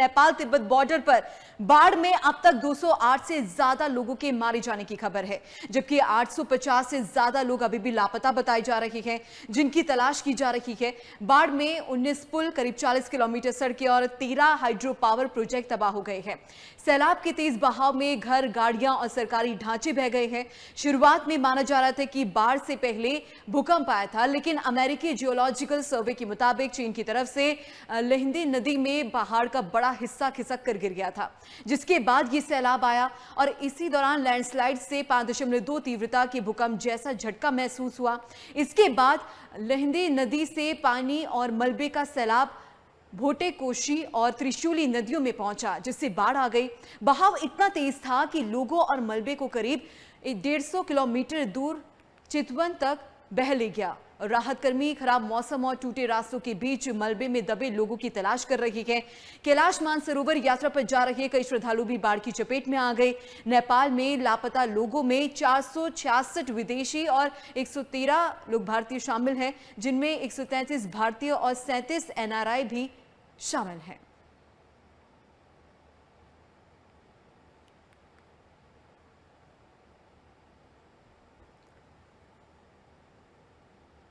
Nepal Tibet border पर बाढ़ में अब तक 208 से ज्यादा लोगों के मारे जाने की खबर है, जबकि 850 से ज्यादा लोग अभी भी लापता बताए जा रहे हैं, जिनकी तलाश की जा रही है। बाढ़ में 19 पुल, करीब 40 किलोमीटर सड़कें और 13 हाइड्रो पावर प्रोजेक्ट तबाह हो गए हैं। सैलाब के तेज बहाव में घर, गाड़ियां और सरकारी ढांचे बह गए हैं। शुरुआत में माना जा रहा था कि बाढ़ से पहले भूकंप आया था, लेकिन अमेरिकी जियोलॉजिकल सर्वे के मुताबिक चीन की तरफ से लहिंदी नदी में पहाड़ का बड़ा हिस्सा खिसक कर गिर गया था, जिसके बाद ये सैलाब आया और इसी दौरान लैंडस्लाइड से 5.2 तीव्रता के भूकंप जैसा झटका महसूस हुआ। इसके बाद लहिंदी नदी से पानी और मलबे का सैलाब भोटे, कोशी और त्रिशूली नदियों में पहुंचा, जिससे बाढ़ आ गई। बहाव इतना तेज था कि लोगों और मलबे को करीब 150 किलोमीटर दूर चितवन तक बह ले गया। राहत कर्मी खराब मौसम और टूटे रास्तों के बीच मलबे में दबे लोगों की तलाश कर रही है। कैलाश मानसरोवर यात्रा पर जा रहे कई श्रद्धालु भी बाढ़ की चपेट में आ गए। नेपाल में लापता लोगों में 466 विदेशी और 113 लोग भारतीय शामिल हैं, जिनमें 133 भारतीय और 37 NRI भी शामिल हैं।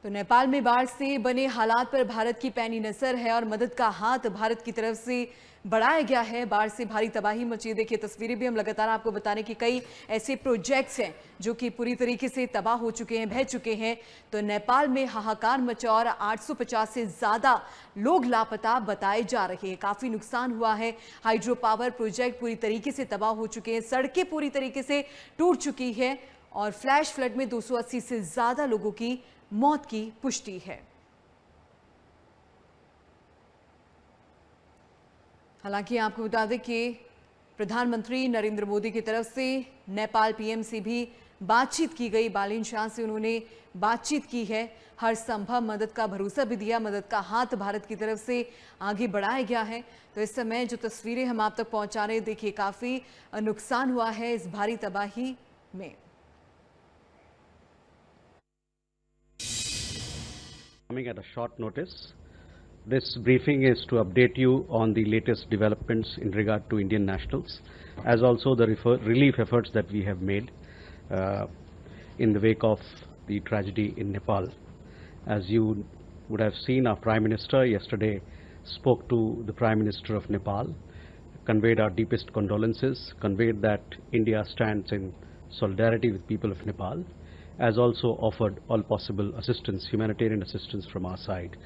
तो नेपाल में बाढ़ से बने हालात पर भारत की पैनी नजर है और मदद का हाथ भारत की तरफ से बढ़ाया गया है। बाढ़ से भारी तबाही मची। देखिए तस्वीरें भी हम लगातार आपको बताने की कई ऐसे प्रोजेक्ट्स हैं जो कि पूरी तरीके से तबाह हो चुके हैं, बह चुके हैं। तो नेपाल में हाहाकार मचा और 850 से ज्यादा लोग लापता बताए जा रहे हैं। काफी नुकसान हुआ है। हाइड्रो पावर प्रोजेक्ट पूरी तरीके से तबाह हो चुके हैं, सड़कें पूरी तरीके से टूट चुकी है और फ्लैश फ्लड में 280 से ज्यादा लोगों की मौत की पुष्टि है। हालांकि आपको बता दें कि प्रधानमंत्री नरेंद्र मोदी की तरफ से नेपाल PM से भी बातचीत की गई। बालिन शाह से उन्होंने बातचीत की है, हर संभव मदद का भरोसा भी दिया। मदद का हाथ भारत की तरफ से आगे बढ़ाया गया है। तो इस समय जो तस्वीरें हम आप तक पहुंचा रहे हैं, देखिए काफी नुकसान हुआ है इस भारी तबाही में। Coming at a short notice, this briefing is to update you on the latest developments in regard to Indian nationals, as also the relief efforts that we have made in the wake of the tragedy in Nepal. As you would have seen, our Prime Minister yesterday spoke to the Prime Minister of Nepal, conveyed our deepest condolences, conveyed that India stands in solidarity with people of Nepal, as also offered all possible assistance, humanitarian assistance from our side.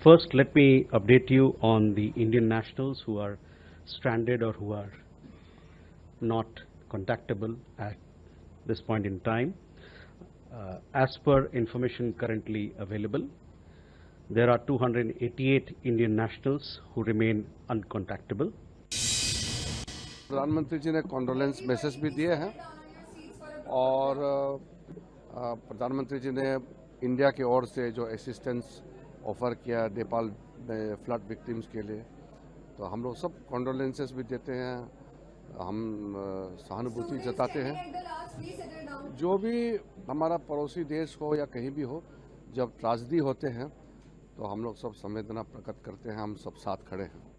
First, let me update you on the Indian nationals who are stranded or who are not contactable at this point in time. As per information currently available, there are 288 Indian nationals who remain uncontactable. प्रधानमंत्री जी ने condolence message भी दिए हैं और प्रधानमंत्री जी ने India की ओर से जो असिस्टेंस ऑफर किया नेपाल में फ्लड विक्टिम्स के लिए, तो हम लोग सब कॉन्डोलेंसेस भी देते हैं, हम सहानुभूति जताते हैं। जो भी हमारा पड़ोसी देश हो या कहीं भी हो, जब ट्रेजेडी होते हैं तो हम लोग सब संवेदना प्रकट करते हैं, हम सब साथ खड़े हैं।